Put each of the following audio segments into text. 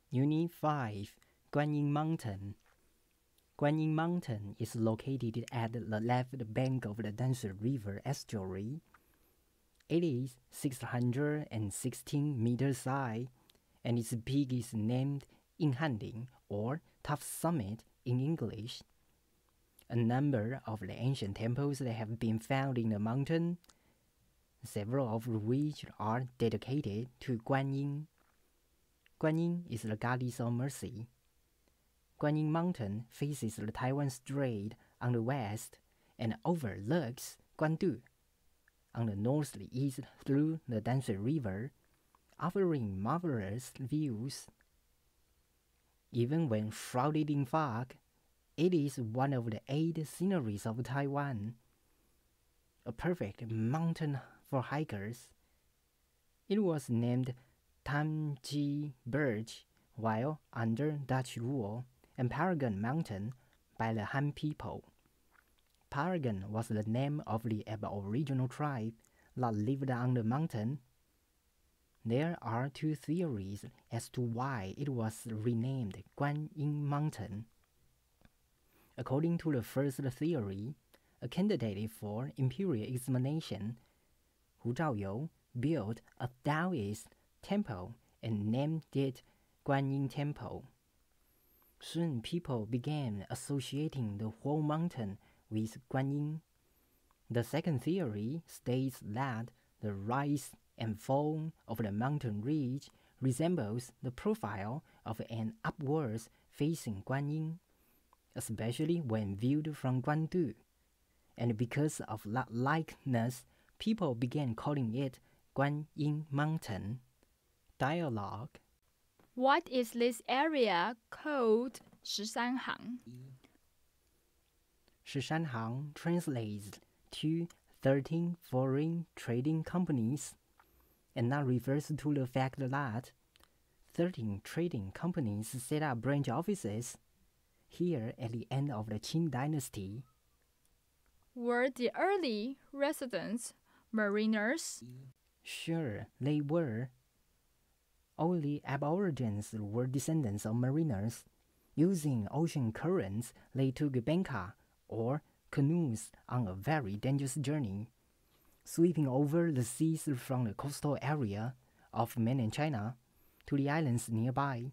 Unit 5 Guanyin Mountain. Guanyin Mountain is located at the left bank of the Danshi River estuary. It is 616 meters high, and its peak is named Yinghanding, or Tough Summit in English. A number of the ancient temples that have been found in the mountain, several of which are dedicated to Guanyin. Guanyin is the goddess of mercy. Guanyin Mountain faces the Taiwan Strait on the west and overlooks Guandu on the northeast through the Danshi River, offering marvelous views. Even when shrouded in fog, it is one of the 8 sceneries of Taiwan, a perfect mountain for hikers. It was named Tamji Birch while under Dutch rule, and Paragon Mountain by the Han people. Paragon was the name of the Aboriginal tribe that lived on the mountain. There are 2 theories as to why it was renamed Guanyin Mountain. According to the first theory, a candidate for imperial examination, Hu Zhaoyou, built a Taoist temple and named it Guanyin Temple. Soon people began associating the whole mountain with Guanyin. The second theory states that the rise and fall of the mountain ridge resembles the profile of an upwards facing Guanyin, especially when viewed from Guandu. And because of that likeness, people began calling it Guanyin Mountain. Dialogue. What is this area called 13行? 13行 translates to 13 foreign trading companies, and that refers to the fact that 13 trading companies set up branch offices here at the end of the Qing dynasty. Were the early residents mariners? Sure, they were. All the aborigines were descendants of mariners. Using ocean currents, they took banka, or canoes, on a very dangerous journey, sweeping over the seas from the coastal area of mainland China to the islands nearby.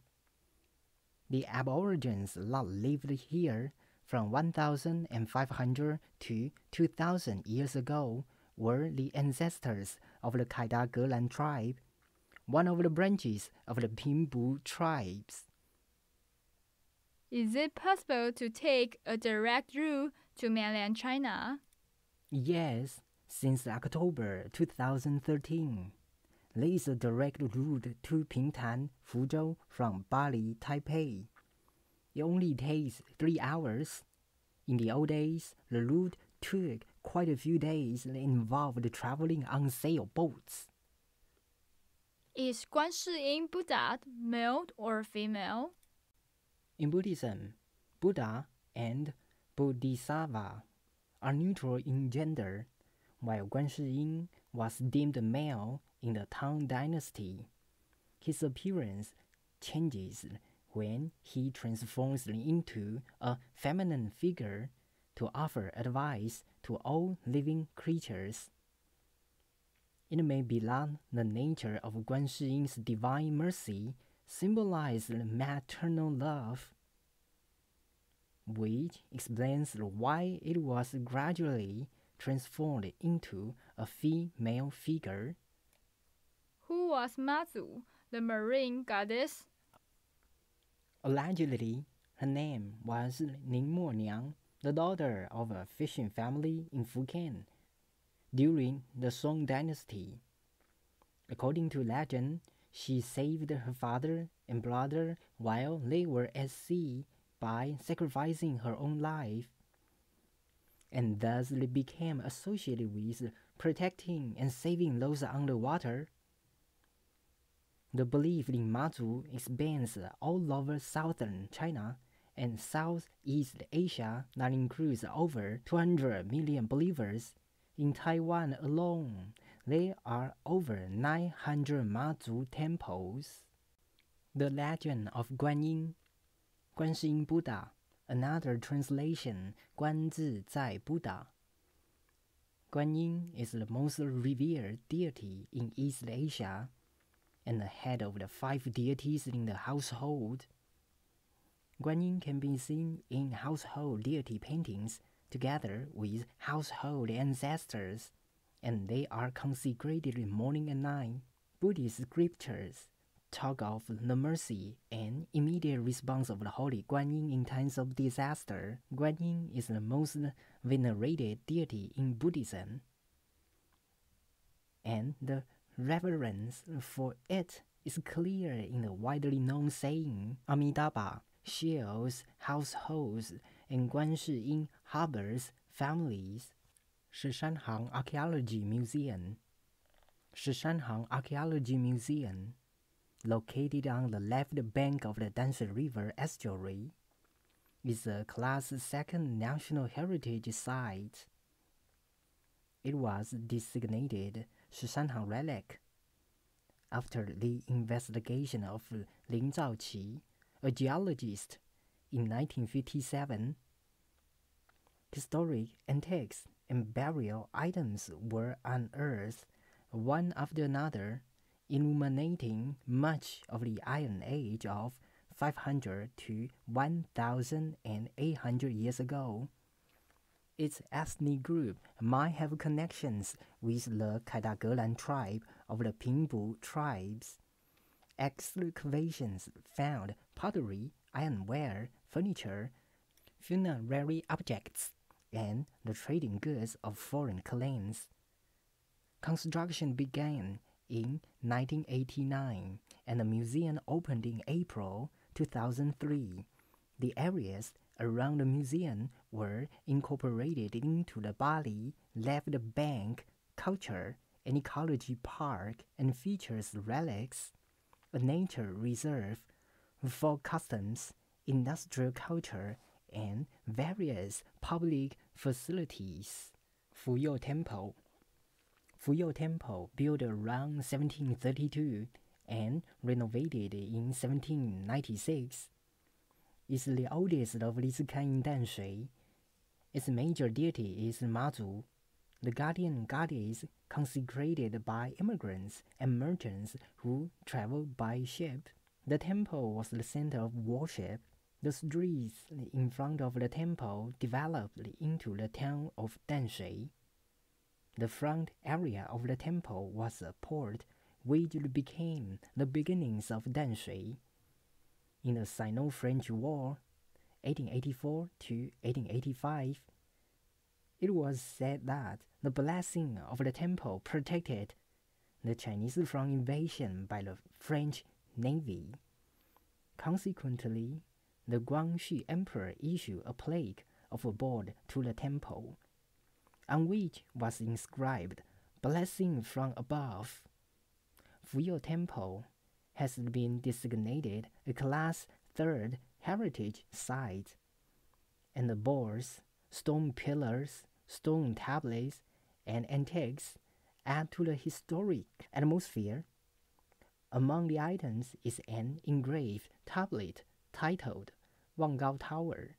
The aborigines that lived here from 1,500 to 2,000 years ago were the ancestors of the Kaida Gelan tribe, one of the branches of the Pingbu tribes. Is it possible to take a direct route to mainland China? Yes, since October 2013. There is a direct route to Pingtan, Fuzhou from Bali, Taipei. It only takes 3 hours. In the old days, the route took quite a few days and involved traveling on sailboats. Is Guanyin Buddha male or female? In Buddhism, Buddha and Bodhisattva are neutral in gender, while Guanyin was deemed male in the Tang dynasty. His appearance changes when he transforms into a feminine figure to offer advice to all living creatures. It may be that the nature of Guanyin's divine mercy symbolized maternal love, which explains why it was gradually transformed into a female figure. Who was Mazu, the marine goddess? Allegedly, her name was Ningmo Niang, the daughter of a fishing family in Fujian during the Song dynasty. According to legend, she saved her father and brother while they were at sea by sacrificing her own life, and thus they became associated with protecting and saving those underwater. The belief in Mazu expands all over southern China and Southeast Asia that includes over 200 million believers. In Taiwan alone, there are over 900 Mazu temples. The Legend of Guanyin, 观世音 Buddha, another translation, 观自在 Buddha. Guanyin is the most revered deity in East Asia and the head of the 5 deities in the household. Guanyin can be seen in household deity paintings together with household ancestors, and they are consecrated morning and night. Buddhist scriptures talk of the mercy and immediate response of the Holy Guanyin in times of disaster. Guanyin is the most venerated deity in Buddhism, and the reverence for it is clear in the widely known saying, Amitabha shields households and Guan Shi Yin harbors families. Shishanhang Archaeology Museum. Shishanhang Archaeology Museum, located on the left bank of the Danshui River estuary, is a Class 2 National Heritage Site. It was designated Shishanhang Relic after the investigation of Lin Zhaoqi, a geologist, in 1957. Historic antiques and burial items were unearthed one after another, illuminating much of the Iron Age of 500 to 1,800 years ago. Its ethnic group might have connections with the Kaida-Gelan tribe of the Pingbu tribes. Excavations found pottery, ironware, furniture, funerary objects, and the trading goods of foreign clans. Construction began in 1989, and the museum opened in April 2003. The areas around the museum were incorporated into the Bali Left Bank Culture and Ecology Park and features relics, a nature reserve for customs, industrial culture, and various public facilities. Fuyou Temple. Fuyou Temple, built around 1732 and renovated in 1796, is the oldest of these kind in Danshui. Its major deity is Mazu, the guardian goddess consecrated by immigrants and merchants who traveled by ship. The temple was the center of worship. The streets in front of the temple developed into the town of Danshui. The front area of the temple was a port which became the beginnings of Danshui. In the Sino-French War, 1884 to 1885, it was said that the blessing of the temple protected the Chinese from invasion by the French Navy. Consequently, the Guangxu Emperor issued a plaque of a board to the temple, on which was inscribed, "Blessing from above." Fuyou Temple has been designated a Class 3 Heritage Site, and the boards, stone pillars, stone tablets, and antiques add to the historic atmosphere. Among the items is an engraved tablet titled Wanggao Tower,